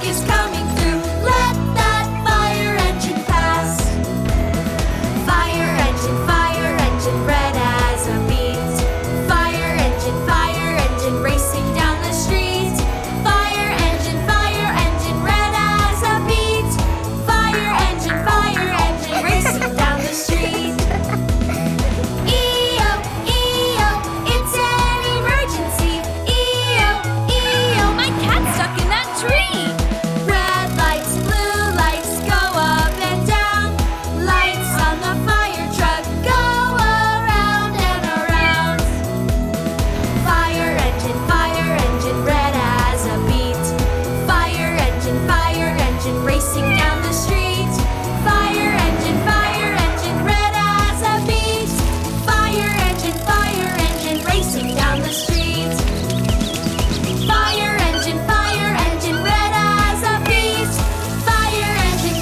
is coming through. Let that fire engine pass. Fire engine, red as a beet. Fire engine, racing down the street. Fire engine, red as a beet. Fire engine, racing down the street. E-O, E-O, it's an emergency. E-O, E-O, My cat's stuck in that tree! red lights, blue lights, go up and down. Lights on the fire truck go around and around. Fire engine, red as a beet. Fire engine, racing down the street. Fire engine, red as a beet. Fire engine, racing down the street. Fire engine, red as a beet. Fire engine,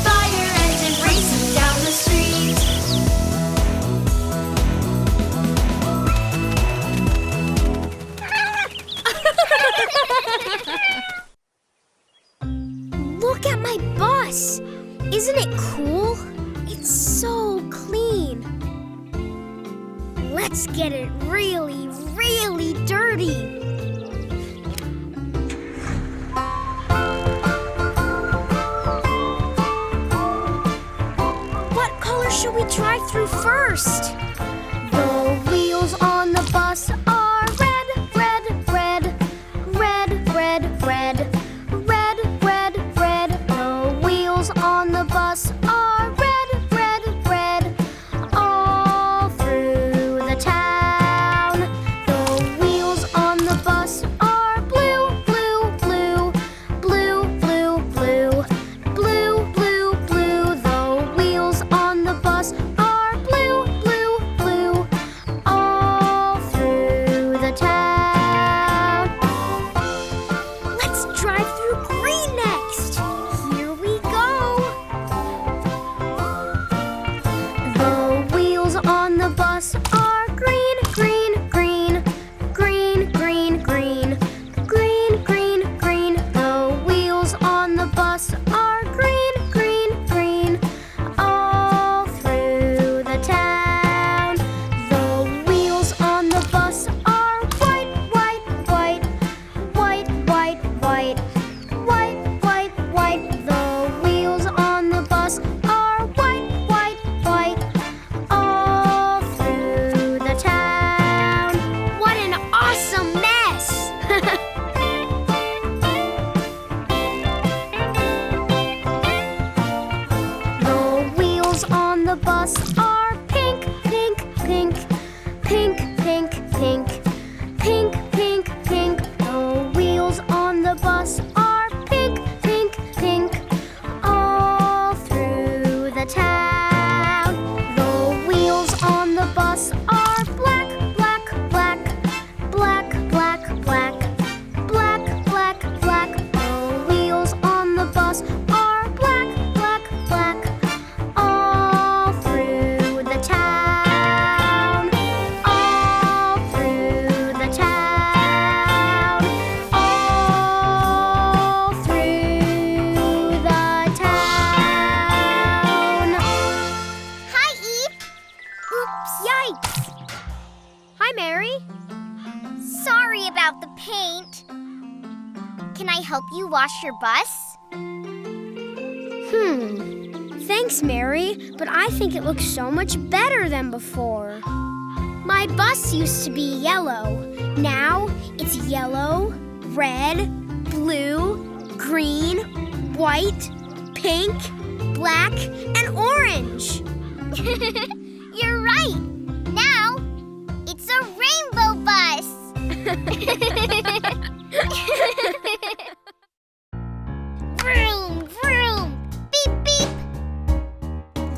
racing down the street. Look at my bus! Isn't it cool? It's so clean. Let's get it really, really dirty. What color should we drive through first? The wheels on the bus are red, red, red, red, red, red, red, red, red. The wheels on the bus are red, red, red, all through the town. The wheels on the bus are blue, blue, blue, blue, blue, blue, blue, blue, blue. The wheels on the bus are blue, blue, blue, all through the town. Let's drive through green next. Here we go. The wheels on the bus are green, green, green, green, green, green, green, green, green. The wheels on the bus are green, green, green, all through the town. The wheels on the bus are white, white, white, white, white, white, white, white, white. The wheels on the bus are white, white, white, all through the town. What an awesome mess! The wheels on the bus are pink, pink, pink, pink, pink, pink, pink, pink, pink. The wheels on the bus are pink, pink, pink, all through the town. The wheels on the bus are black, black, black, black, black, black, black, black, black. The wheels on the bus are black, black, black, all through the town. All through the town. All through the town. Hi, Eve. Oops. Yikes. Hi, Mary. Sorry about the paint. Can I help you wash your bus? Thanks, Mary, but I think it looks so much better than before. My bus used to be yellow. Now it's yellow, red, blue, green, white, pink, black, and orange. You're right. Now it's a rainbow bus. Vroom, vroom, beep, beep.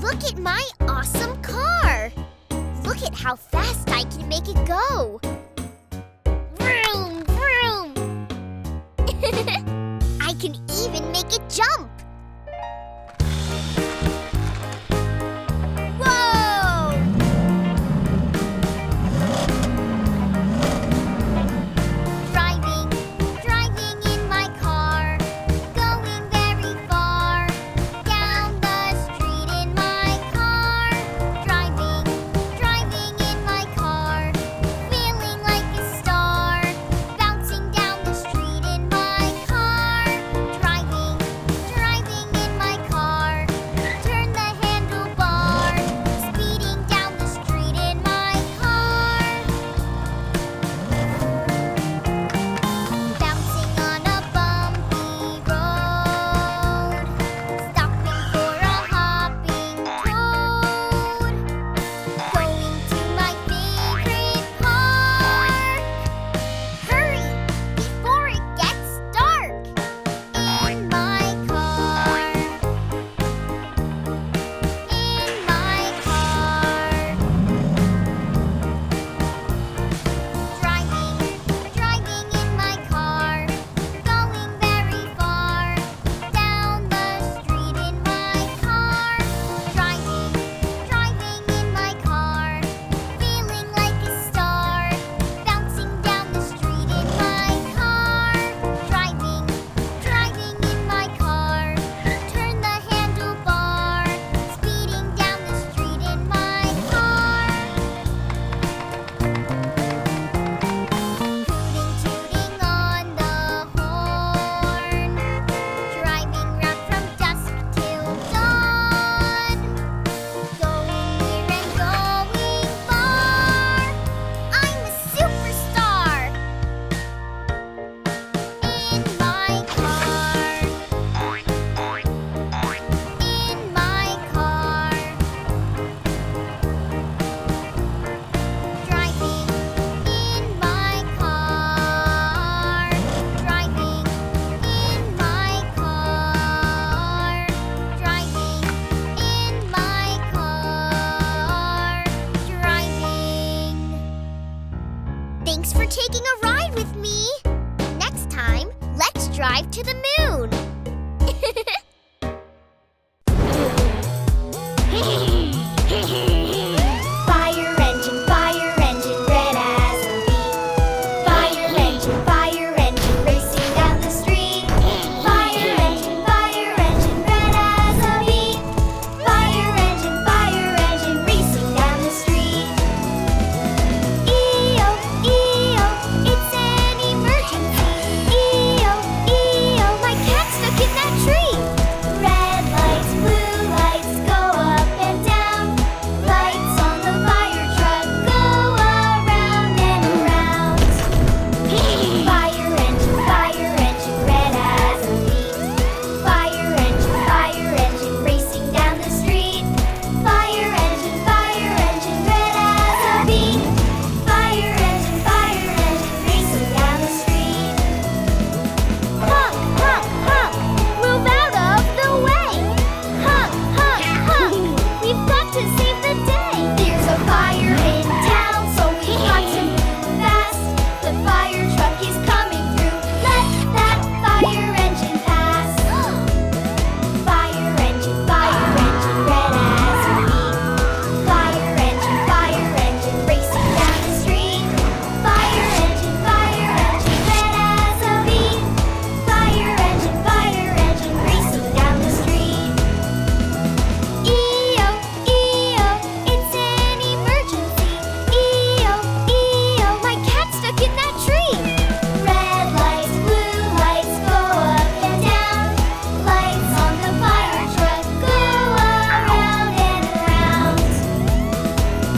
Look at my awesome car. Look at how fast I can make it go. Vroom, vroom. I can even make it jump. Whoa! Driving, driving. drive to the moon. Fire engine, red as a bee. Fire engine, racing down the street. Fire engine, red as a bee. Fire engine, racing down the street. E-O, it's an emergency. E-O, my cat's stuck in that tree. Red lights, blue lights, go up and down. Lights on the fire truck go around and around. Fire engine, red as a bee. Fire engine, racing down the street. Fire engine, red as a bee. Fire engine, racing down the street. Honk, honk, honk, move out of the way. Honk, honk, honk, we've got to save the day. There's a fire in town, so we've got to move fast. The fire truck is coming through, let that fire engine pass. Fire engine, red as a bee. Fire engine, racing down the street. Fire engine, red as a bee. Fire engine, racing down the street. E-O, it's an emergency. E-O, my cat's stuck in that tree. Red lights, blue lights, go up and down. Lights on the fire truck go around and around.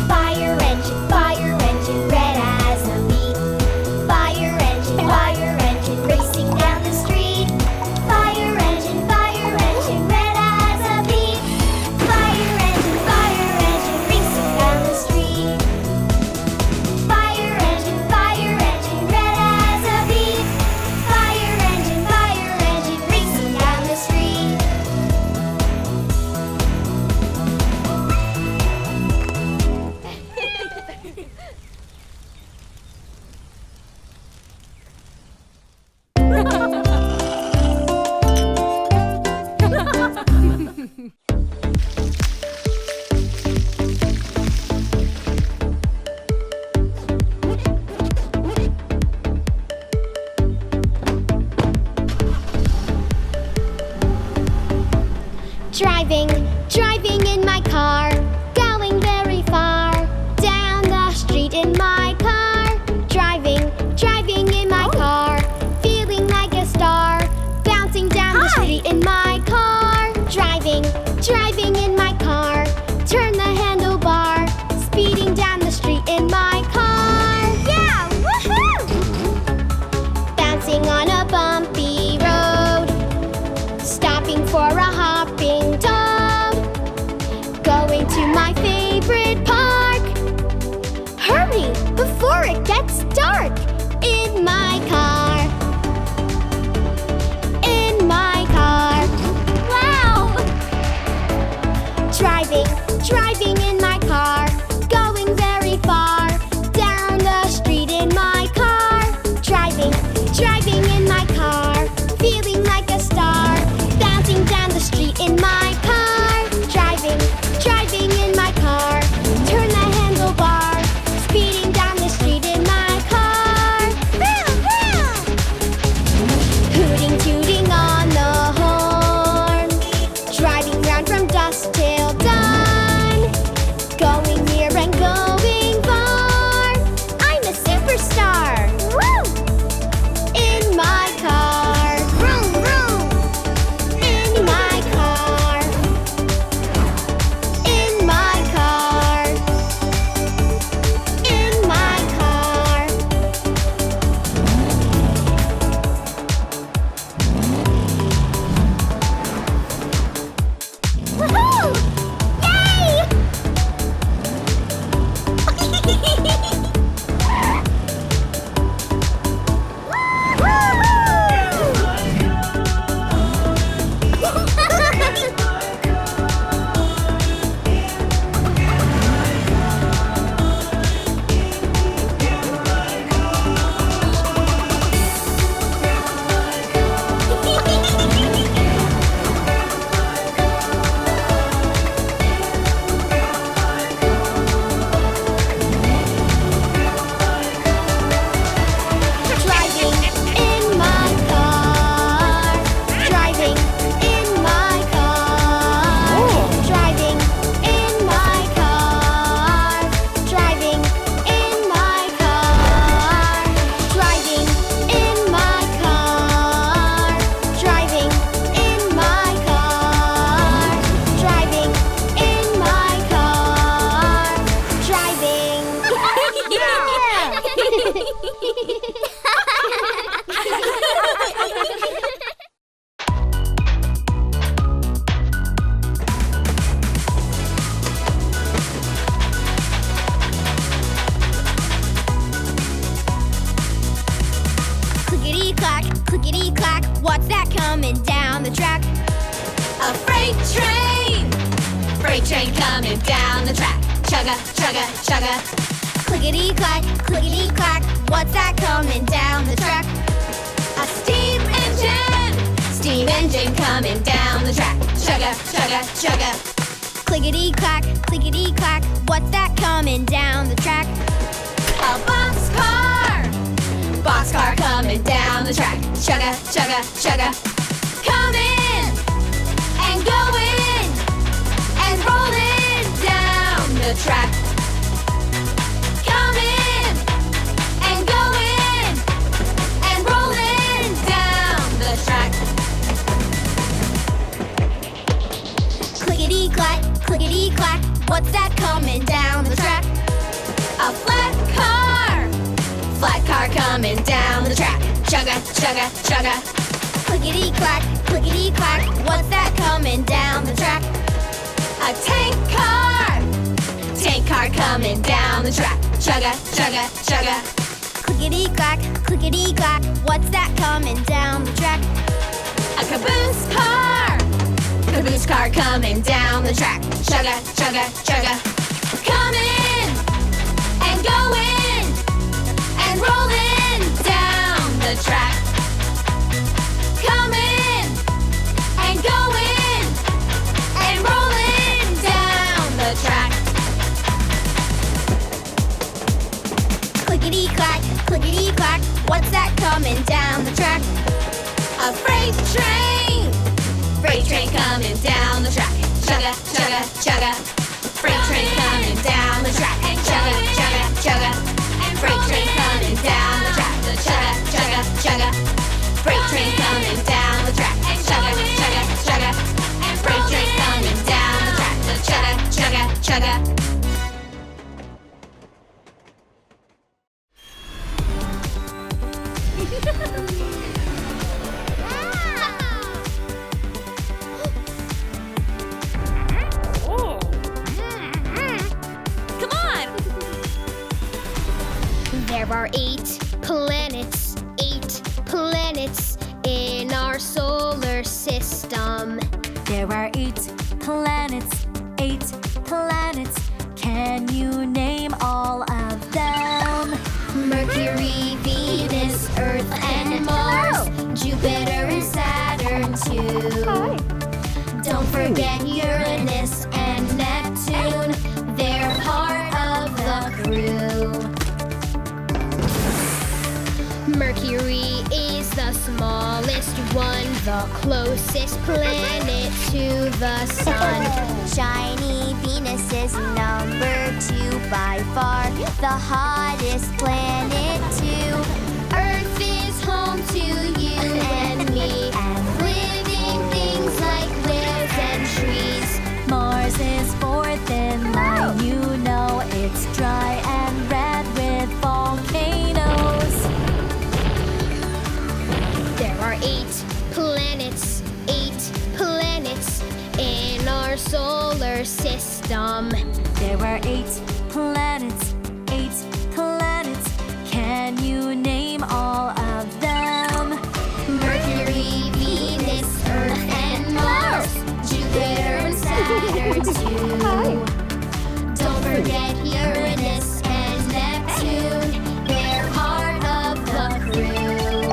Fire engine, red as a bee. Fire engine, racing down the street. Fire engine, red as a bee. Fire engine, racing down the street. Fire engine, red as a bee. Fire engine, racing down the street. Driving in my car, going very far. Down the street in my car. Driving in my car, feeling like a star. Bouncing down the street in my car. Driving in my car, turn the handlebar. Speeding down the street in my car. Yeah, woohoo! Bouncing on a bumpy road. Stopping for a hopping dog. Clickety-clack, clickety-clack, what's that coming down the track? A freight train! Freight train coming down the track. Chugga, chugga, chugga. Clickety-clack, clickety-clack, what's that coming down the track? A steam engine! Steam engine coming down the track. Chugga, chugga, chugga. Clickety-clack, clickety-clack, what's that coming down the track? A boxcar! Boxcar coming down the track. Chugga, chugga, chugga. Coming and going and rolling down the track. Coming and going and rolling down the track. Clickety-clack, clickety-clack, what's that coming down the track? A flat car! Flat car coming down the track. Chugga, chugga, chugga. Clickety-clack, clickety-clack, what's that coming down the track? A tank car! Tank car coming down the track. Chugga, chugga, chugga. Clickety-clack, clickety-clack, what's that coming down the track? A caboose car! Caboose car coming down the track. Chugga, chugga, chugga. Coming and going and rolling down the track. Coming and going and rolling down the track. Clickety-clack, clickety-clack, what's that coming down the track? A freight train! Freight train coming down the track. Chugga, chugga, chugga. Freight train coming down the track. Chugga, chugga, chugga. Freight train coming down the track. Chugga, chugga, chugga. Freight train coming down the track. Chugga, chugga, chugga. Freight train coming down the track. Chugga, chugga, chugga. Come on! There are 8 planets in our solar system. There are 8 planets, 8 planets. Can you name all of them? Mercury, Venus, Earth, and Mars, Jupiter and Saturn too. Don't forget Uranus and Neptune, they're part of the crew. Mercury is the smallest one, the closest planet to the sun. Shiny Venus is number 2 by far, the hottest planet too. Earth is home to you and me, and living things like whales and trees. Mars is 4th in line, you know it's dry and red with volcanoes. There are 8 planets in our solar system. There are 8 planets, 8 planets. Can you name all of them? Mercury, Venus, Earth, and Mars, Jupiter and Saturn too. Don't forget Uranus and Neptune, they're part of the crew.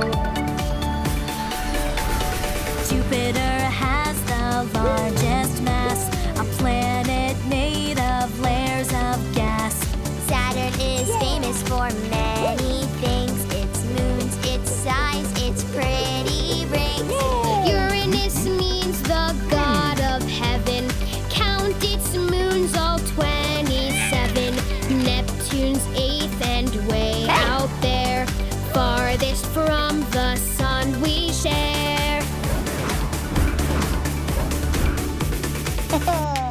Jupiter has the largest mass, a planet made of layers of gas. Saturn is famous for many things, its moons, its size, its pretty rings. Uranus means the god of heaven, count its moons all 27. Neptune's 8th and way out there, farthest from the sun we share.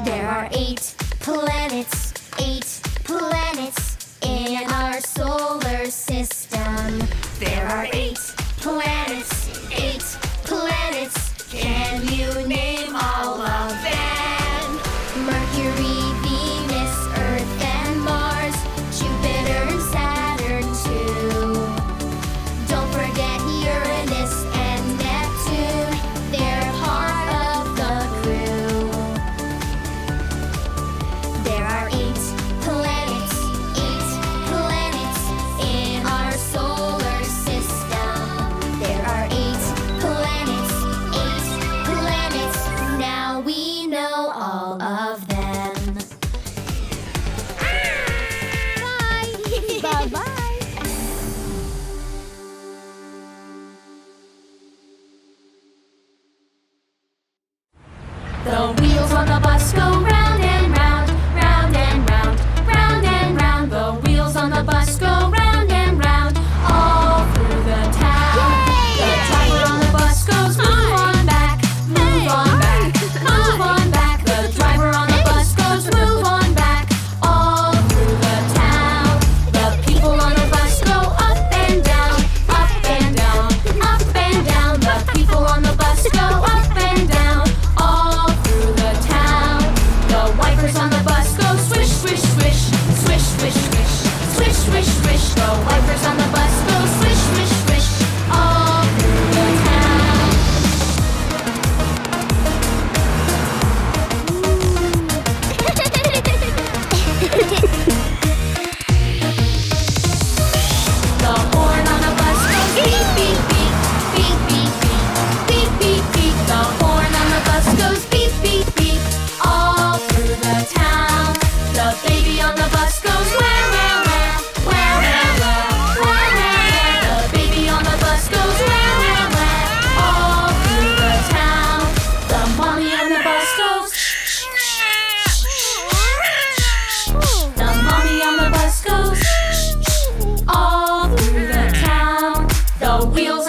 There are 8 planets, 8 planets in our solar system. There are 8 planets, 8 planets. Can you name all of them? Mercury, Venus, Earth, and Mars, Jupiter and Saturn too. Don't forget Uranus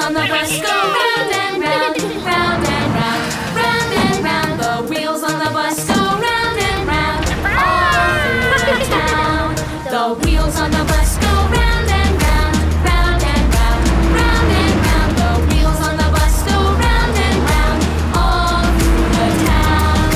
on the bus go round and round, round and round, round and round. The wheels on the bus go round and round, all through the town. The wheels on the bus go round and round, round and round, round and round. The wheels on the bus go round and round, all through the town.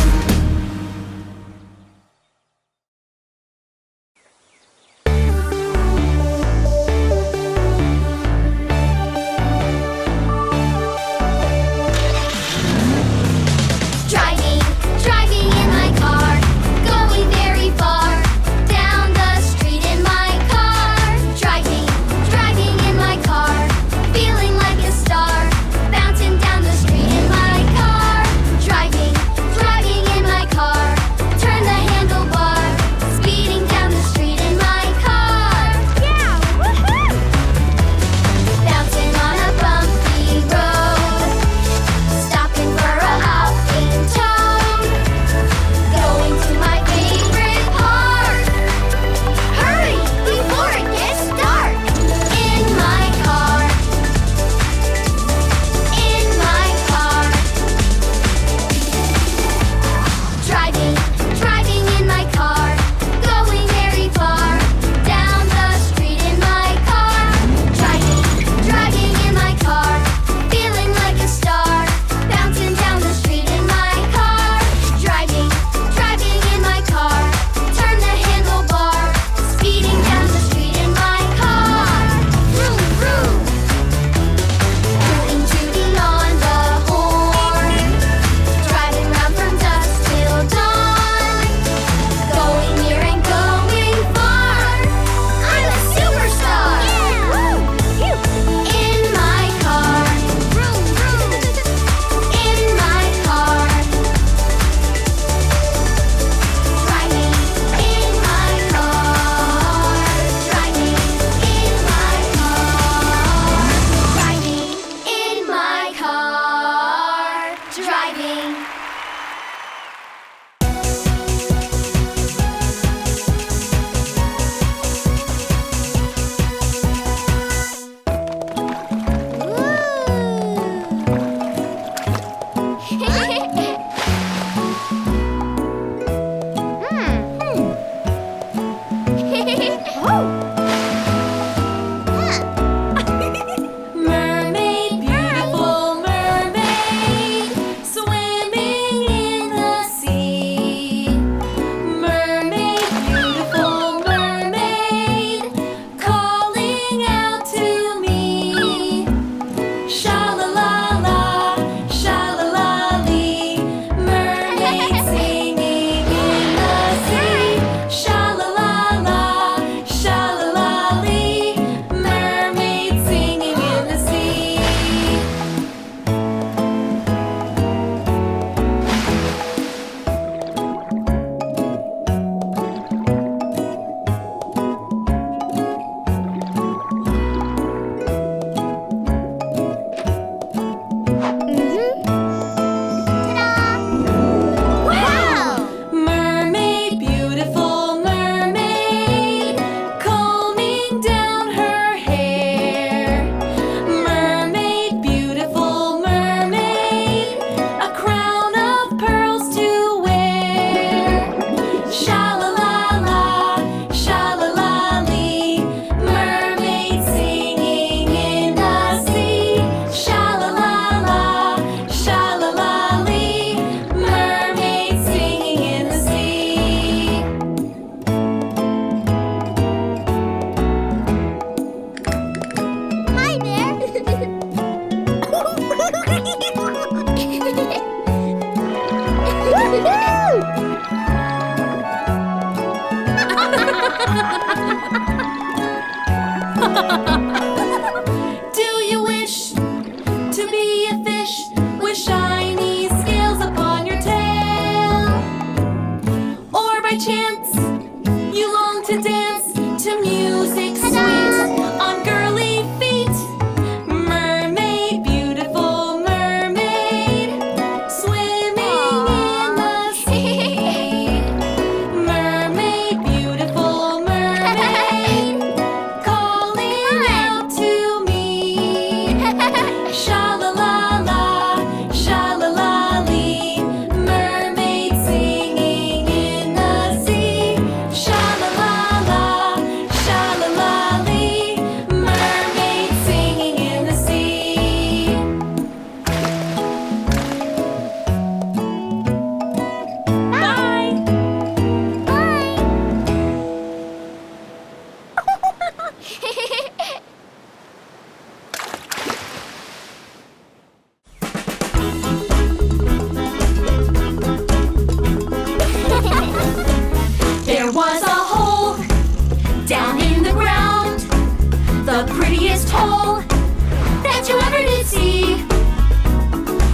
did see.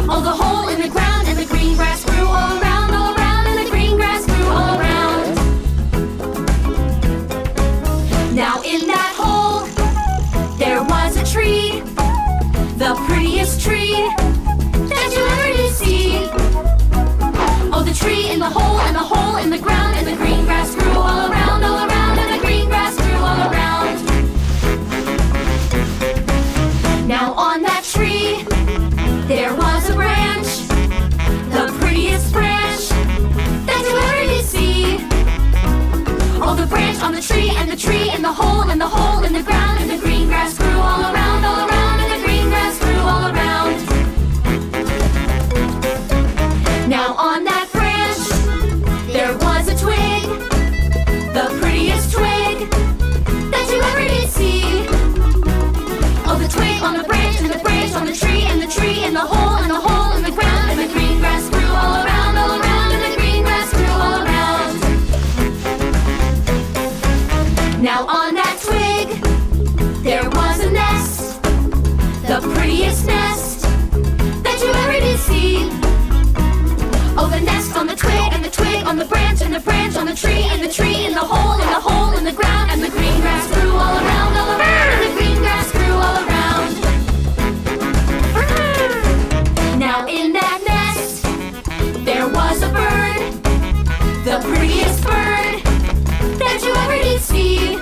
Oh, the hole in the ground and the green grass grew all around, and the green grass grew all around. Now in that hole, there was a tree, the prettiest tree that you ever did see. Oh, the tree in the hole and the hole in the ground, and the green grass grew all around, and the green grass grew all around. Now on that tree, there was a branch, the prettiest branch that you ever did see. Oh, the branch on the tree and the tree in the hole and the hole in the ground, and the green grass grew all around, and the green grass grew all around. Now on that branch, there was a twig, the prettiest twig that you ever did see. Oh, the twig on the branch and the branch on the tree and the tree in the hole and the hole in the ground, and the green grass grew all around, and the green grass grew all around. Now on that twig, there was a nest, the prettiest nest that you ever did see. Oh, the nest on the twig and the twig on the branch and the branch on the tree and the tree in the hole in the ground, and the green grass grew all around, and the green grass grew all around. Now in that nest, there was a bird, the prettiest bird that you ever did see.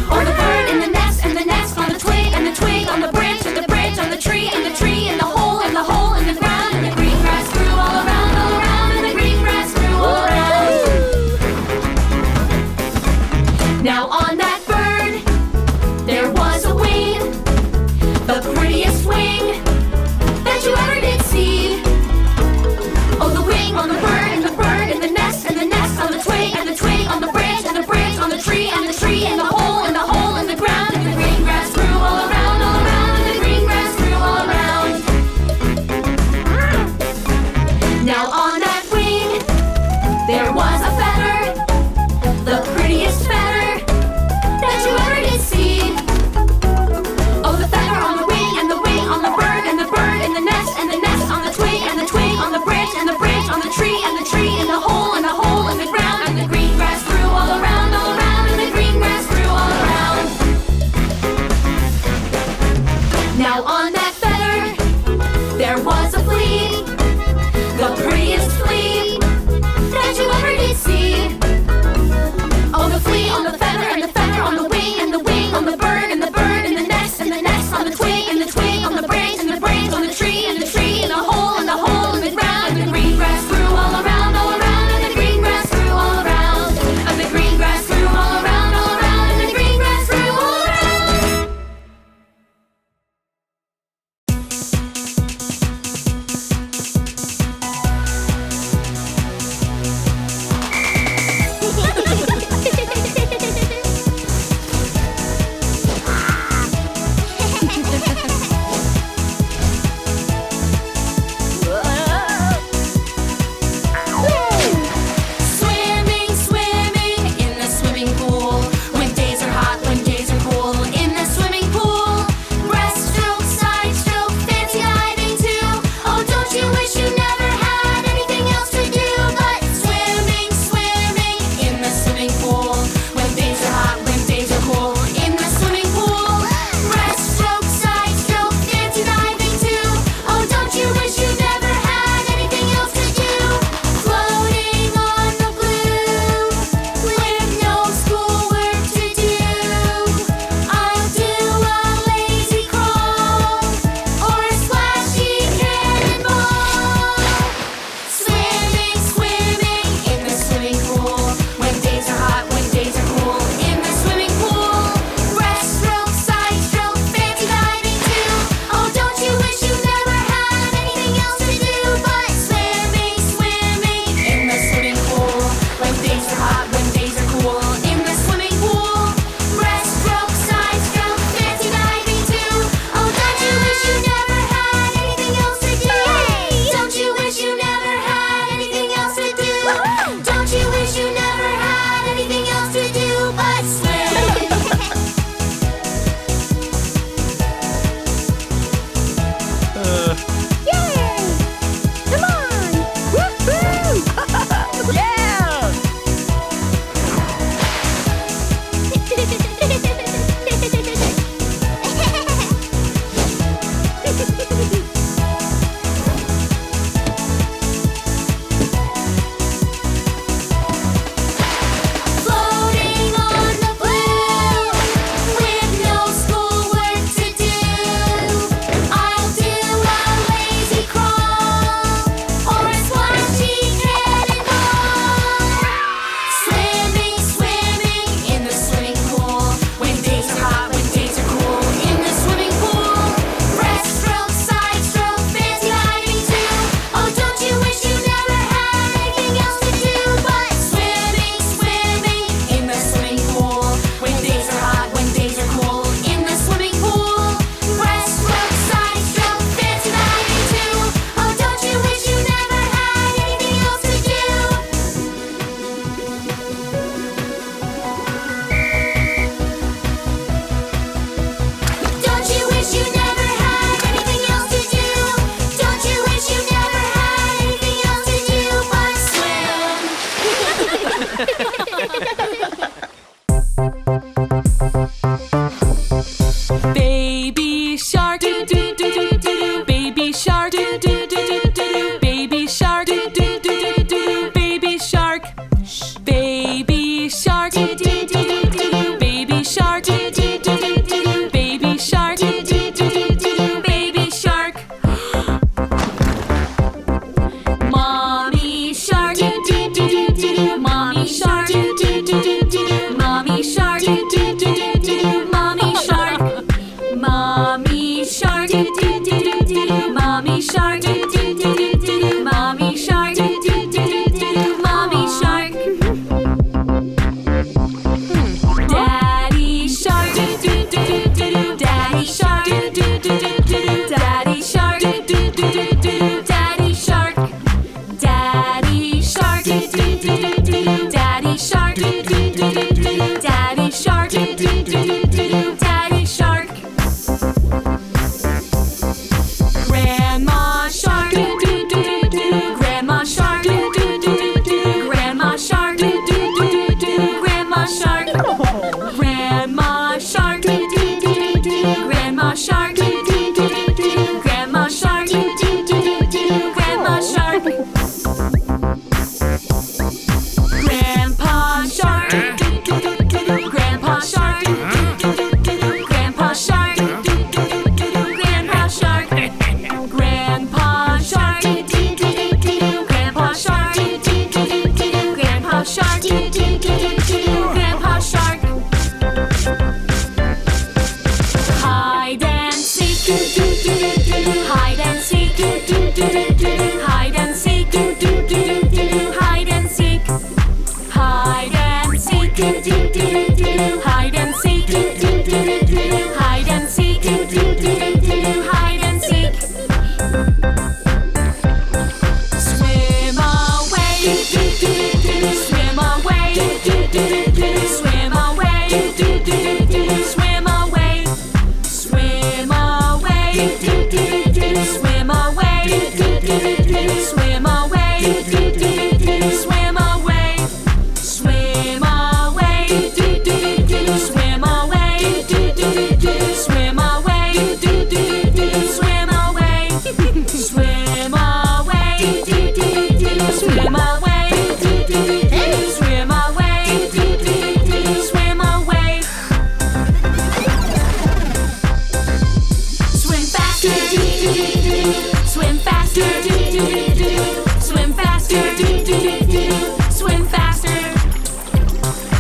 Oh, the bird in the nest and the nest on the twig and the twig on the branch and the branch on the tree and the tree in the hole in the ground, and the green grass grew all around, and the green grass grew all around. Floating on the blue, with no schoolwork to do. I'll do a lazy crawl or a splashy cannonball. Swimming, swimming in the swimming pool. When days are hot, when days are cool, in the swimming pool. Breaststroke, side stroke, fancy diving too. Oh, don't you wish you never had anything else to do but swimming, swimming in the swimming pool. When days are hot, when days are cool, in the swimming pool. Breaststroke, side stroke, fancy diving too. Oh, don't you wish you never had anything else to do? Don't you wish you never had anything else to do? Don't you wish you never had anything else to do but swim? Baby shark, do do do do do. Baby shark, do do do do do. Baby shark, do do do do do. Baby shark, baby shark, do do do do do. Baby shark, do do do do do. Baby shark, do do do do do. Baby shark. Mommy shark, do do do do do. Mommy shark, do do do do do. Mommy shark, do do do do do. Mommy shark. Mommy shark, do do do do do. Mommy shark, do do do do do. Mommy shark, do do do do do. Mommy shark. Daddy shark, do do do do do. Daddy shark, do do do do do. Daddy shark, do do do do do. Daddy shark. Daddy shark, do do do do do. Daddy shark, do do do do do. Daddy shark, do do do do do. Daddy shark. Grandma shark, do do do do do. Grandma shark, do do do do do. Grandma shark, do do do do do. Grandma shark. Grandma shark, do do do do do. Grandma shark, do do do do do. Grandma shark, do do do do do. Grandma shark. Grandpa shark, do do do do do. Grandpa shark, do do do do do. Grandpa shark, do do do do do. Grandpa shark. Grandpa shark, do do do do do. Grandpa shark, do do do do do. Grandpa shark, do do do do do. Grandpa shark. Hide and seek, do do do do do. Hide and seek, do do do do do. Hide and seek, do do do do do. Hide and seek. Hide and seek, do do do do do. Hide and seek, do do do do do. Hide and seek, do do do do do. Hide and seek. Swim away, do do do do. Swim away, do do do do. Swim away, do do do do. Swim away. Swim away, do do do do. Swim away, do do do do. Swim away, do do do do. Swim away. Swim away, do do do do. Swim away, do do do do. Swim away, do do do do. Swim away. Swim away, do do do do. Swim away, do do do do. Swim away, do do do do. Swim away. Swim faster, do do do do. Swim faster, do do do do. Swim faster, do do do do. Swim faster.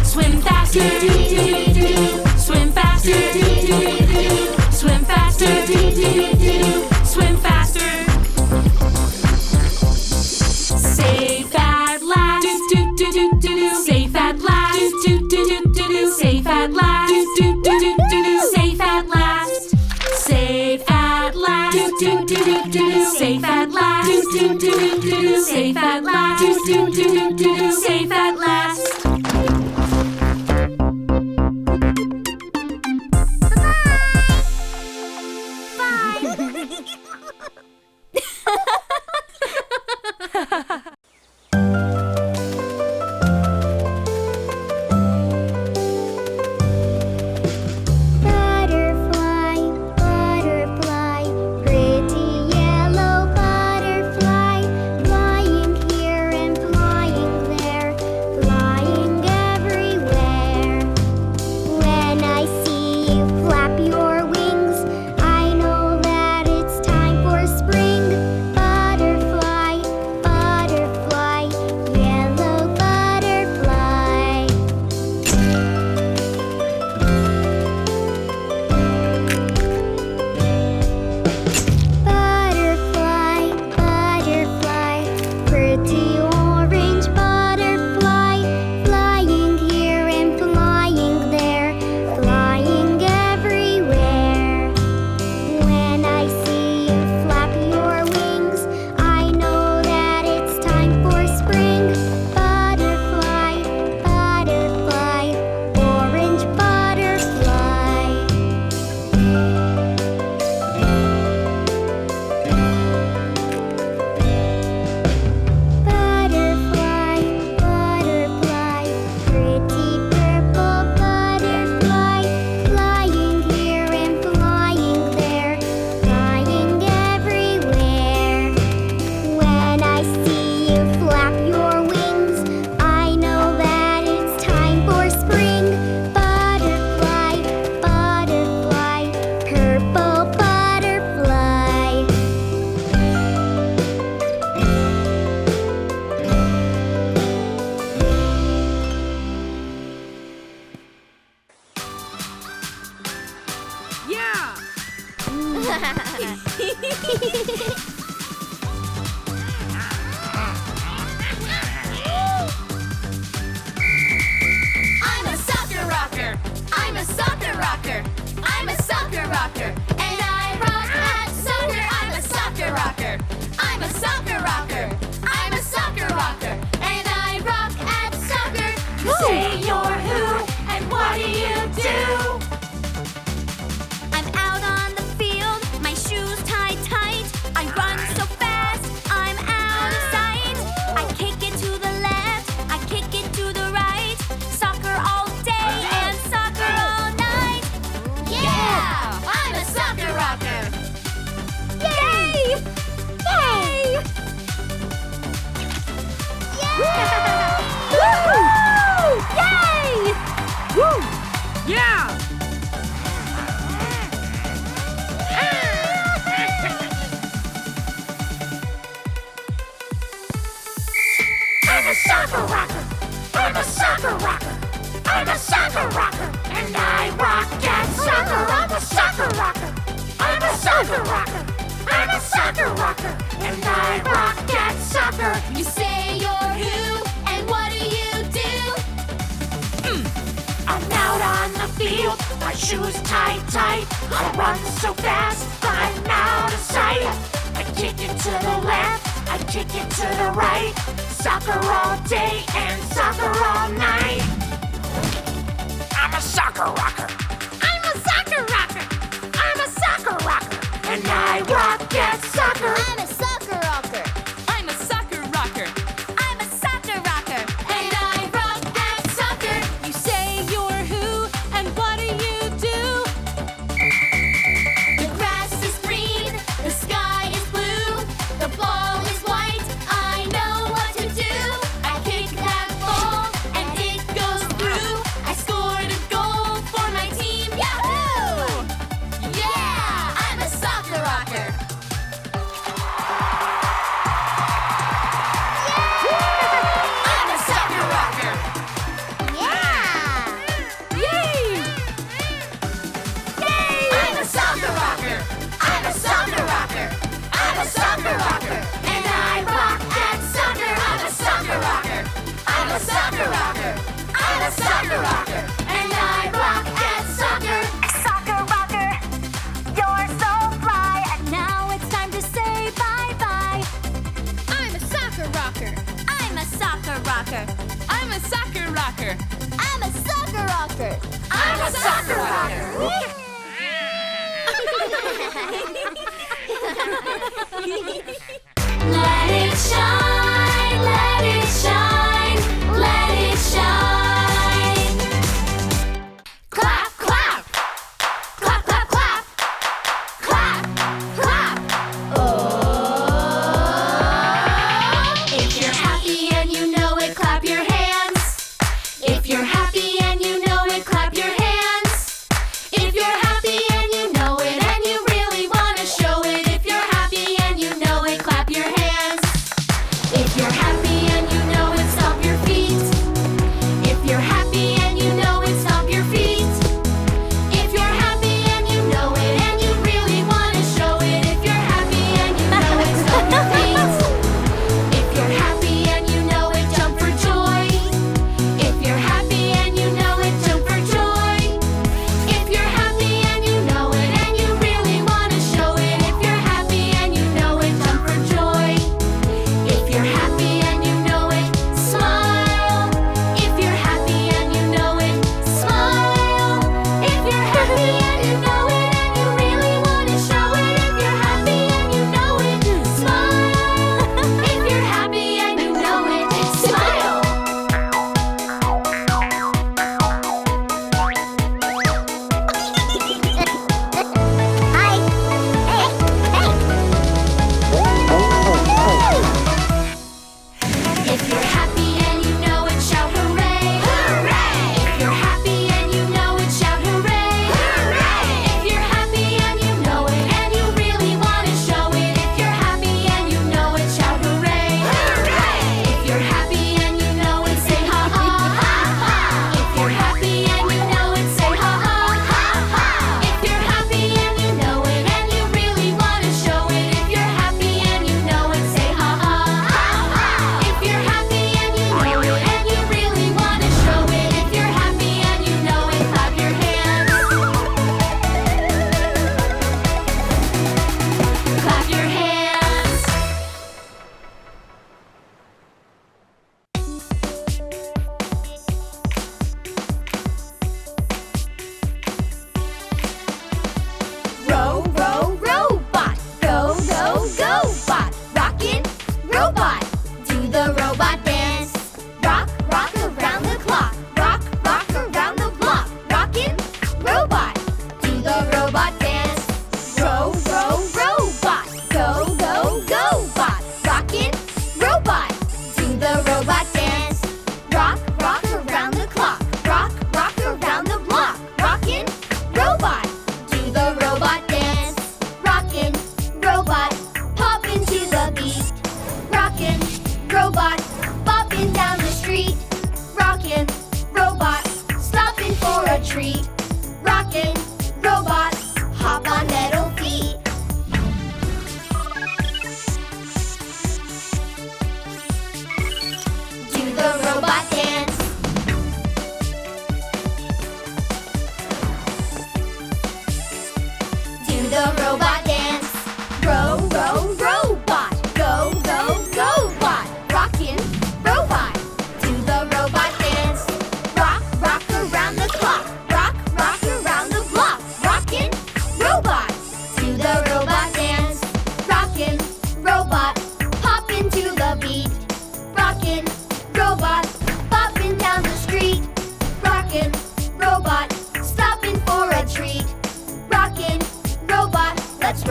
Swim faster, do do do do. Swim faster, do do do do. Swim faster, do do do do. Swim faster. Safe at last, do do do do do. Safe at last, do do do do do. Safe at last, do do do do do. Safe at last. Safe at last, do do do do do. Safe at last, do do do do do. Safe at last, do do do do do. Safe at last. Butterfly, butterfly, pretty I'm a soccer rocker. I'm a soccer rocker. I'm a soccer rocker. And I rock at soccer. I'm a soccer rocker. I'm a soccer rocker. I'm a soccer rocker. And I rock at soccer. You say you're who and what do you do? I'm out on the field, my shoes tied tight. I run so fast, I'm out of sight. I kick it to the left, I kick it to the right. Soccer all day and soccer all night. Yeah! I'm a soccer rocker. Yay! Yay! Woohoo! Yay! Woo! Yeah! I'm a soccer rocker. I'm a soccer rocker. I'm a soccer rocker. And I rock at soccer. I'm a soccer rocker. I'm a soccer rocker. I'm a soccer rocker. And I rock at soccer. You say you're who and what do you do? I'm out on the field, my shoes tied tight. I run so fast, I'm out of sight. I kick it to the left, I kick it to the right. Soccer all day and soccer all night. I'm a soccer rocker. I'm a soccer rocker. I'm a soccer rocker. And I rock at soccer. I'm a soccer rocker. I'm a soccer rocker. I'm a soccer rocker. And I rock at soccer. You say you're who and what do you do? The grass is green, the sky is blue, the ball is white, I know what to do. I kick that ball and it goes through. I scored a goal for my team, yahoo! Yeah, I'm a soccer rocker. I'm a soccer rocker. Yeah! Yay! I'm a soccer rocker. I'm a soccer rocker. I'm a soccer rocker. And I rock at soccer. I'm a soccer rocker. I'm a soccer rocker. I'm a soccer rocker. And I rock at soccer. Soccer rocker. You're so fly. And now it's time to say bye-bye. I'm a soccer rocker. I'm a soccer rocker. I'm a soccer rocker. I'm a soccer rocker. I'm a soccer rocker. Let it shine, let it shine, let it shine. Clap, clap, clap, clap, clap, clap, clap. Oh. If you're happy and you know it, clap your hands. If you're happy and you know it, clap your hands. If you're happy and you know it and you really want to show it. If you're happy and you know it, clap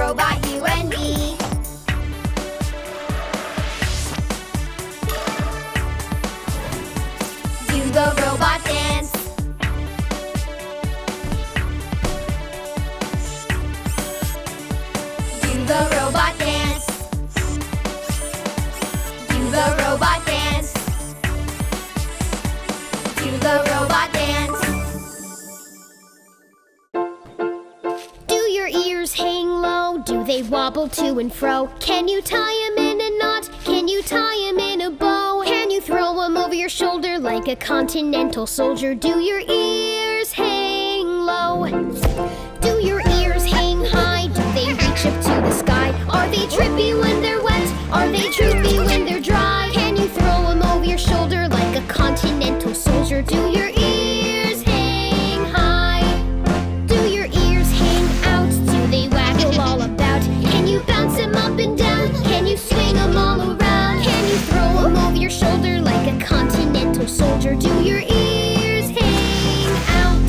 robot, you and me. Do the robot dance. Do the robot dance. Do the robot dance. Do the robot dance. Do your ears hang low? Do they wobble to and fro? Can you tie 'em in a knot? Can you tie 'em in a bow? Can you throw 'em over your shoulder like a continental soldier? Do your ears hang low? Do your ears hang high? Do they reach up to the sky? Are they drippy when they're wet? Are they droopy when they're dry? Can you throw 'em over your shoulder like a continental soldier? Do your ears hang high? Do your ears hang out? Do they waggle all about? Can you bounce 'em up and down? Can you swing 'em all around? Can you throw 'em over your shoulder like a continental soldier? Do your ears hang out?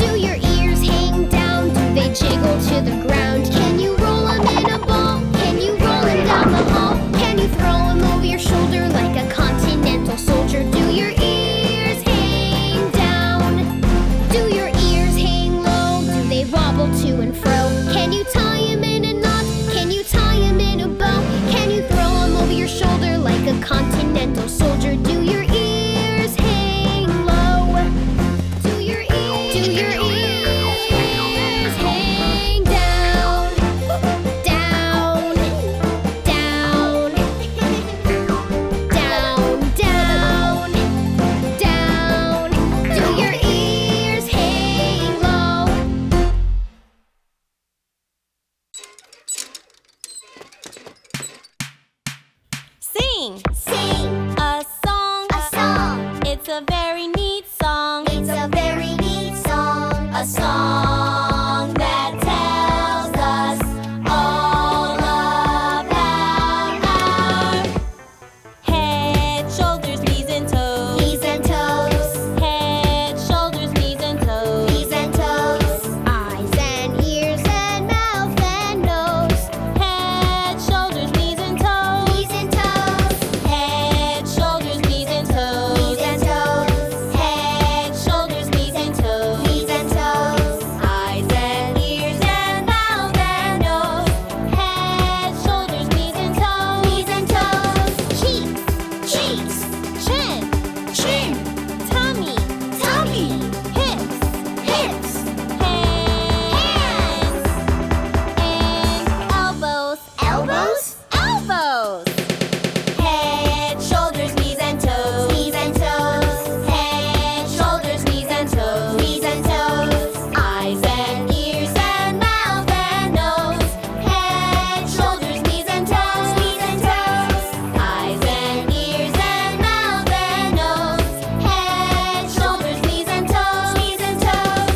Do your ears hang down? Do they jiggle to the ground? Can you roll 'em in a ball? Can you roll 'em down the hall? Can you throw 'em over your shoulder like a continental soldier? Do your ears hang down? Do your ears hang low? Do they wobble to and fro? Can you tie 'em in a knot? Can you tie 'em in a bow? Can you throw 'em over your shoulder like a continental soldier? Do your ears hang low? Do your ears hang down? Down, down, down, down, down. Do your ears hang low? Sing Sing a song. a song. It's a very neat song. It's a very neat song. A song that tells us all about our Head, shoulders, knees and toes. knees and toes. Head, shoulders, knees and toes. Knees and toes. Eyes and ears and mouth and nose. Head, shoulders, knees and toes. Knees and toes. Head, shoulders, knees and toes. Knees and toes. Head, shoulders, knees and toes. Knees and toes. Eyes and ears and mouth and nose. Head, shoulders, knees and toes. Knees and toes. Cheeks, Cheeks. chin, Chin. tummy, Tummy. hips, Hips. hands, and elbows. Elbows. Elbows. Head, shoulders, knees and toes. Knees and toes. Head, shoulders, knees and toes. Knees and toes. Eyes and ears and mouth and nose. Head, shoulders, knees and toes. Knees and toes. Eyes and ears and mouth and nose. Head, shoulders, knees and toes. Knees and toes.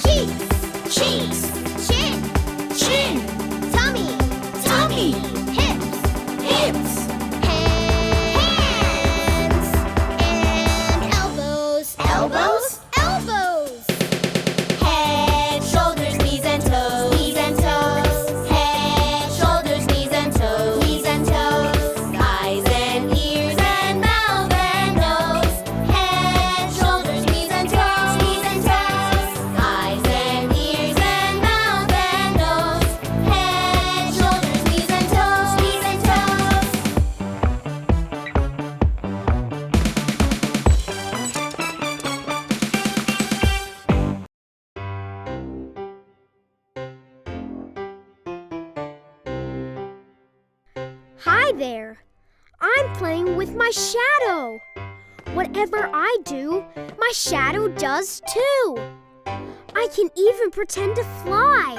Cheeks. Cheeks. Chin, Chin. tummy, Tummy. hips, Hips. hands, and elbows. Elbows. Elbows. Head, shoulders, knees and toes. Knees and toes. Head, shoulders, knees and toes. Knees and toes. Eyes and ears and mouth and nose. Head, shoulders, knees and toes. Knees and toes. Eyes and ears and mouth and nose. Head, shoulders, knees and toes. Knees and toes. Hi there. I'm playing with my shadow. Whatever I do, my shadow does too. I can even pretend to fly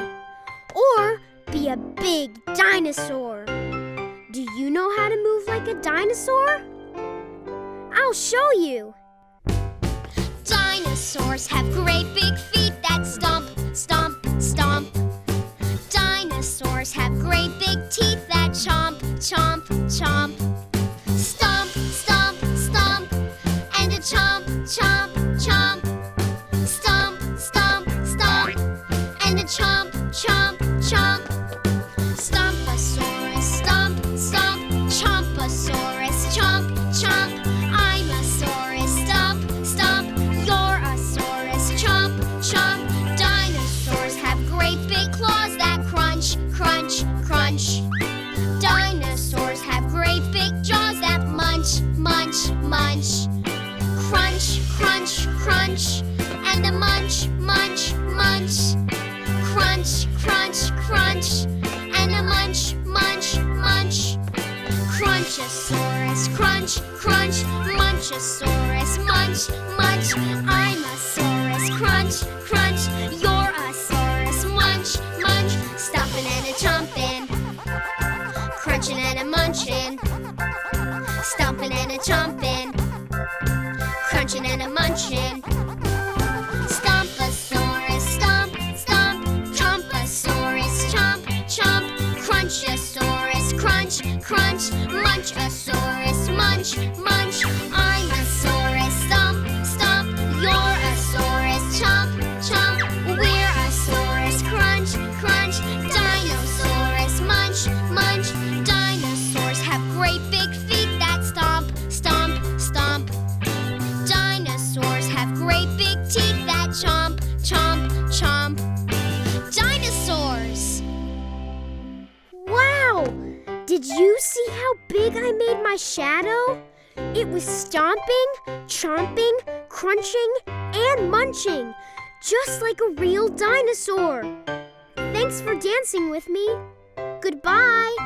or be a big dinosaur. Do you know how to move like a dinosaur? I'll show you. Dinosaurs have great big feet that stomp, stomp, stomp. Dinosaurs have great big teeth that chomp, chomp, chomp. Stomp, stomp, stomp, and a chomp, chomp, chomp. Stomp, stomp, and a chomp, chomp, chomp. Stomposaurus, stomp, stomp. Chomposaurus, chomp, chomp. I'm a saurus, stomp, stomp. You're a saurus, chomp, chomp. Dinosaurs have great big claws that crunch, crunch, crunch. Dinosaurs have great big jaws that munch, munch, munch. Crunch, crunch, crunch. And the munch, munch, munch. Crunch, crunch, crunch. And the munch, munch, munch. Crunchosaurus, crunch, crunch. Munchosaurus, munch, munch. I'm a saurus, crunch, crunch. You're a saurus, munch, munch. Stomping and a chomping, crunching and a munching. Stomping and a chomping, crunching and a munching. Stomposaurus, stomp, stomp. Chomposaurus, chomp, chomp. Crunchosaurus, crunch, crunch. Munchosaurus, munch, munch. I'm a saurus, stomp, stomp. You're a saurus, chomp, chomp. We're a saurus, crunch, crunch. Dinosaurus, munch, munch. Dinosaurs have great big feet that stomp, stomp, stomp. Dinosaurs have great big teeth that chomp, chomp, chomp. Dinosaurs! Wow! Did you see how big I made my shadow? It was stomping, chomping, crunching, and munching, just like a real dinosaur. Thanks for dancing with me. Goodbye.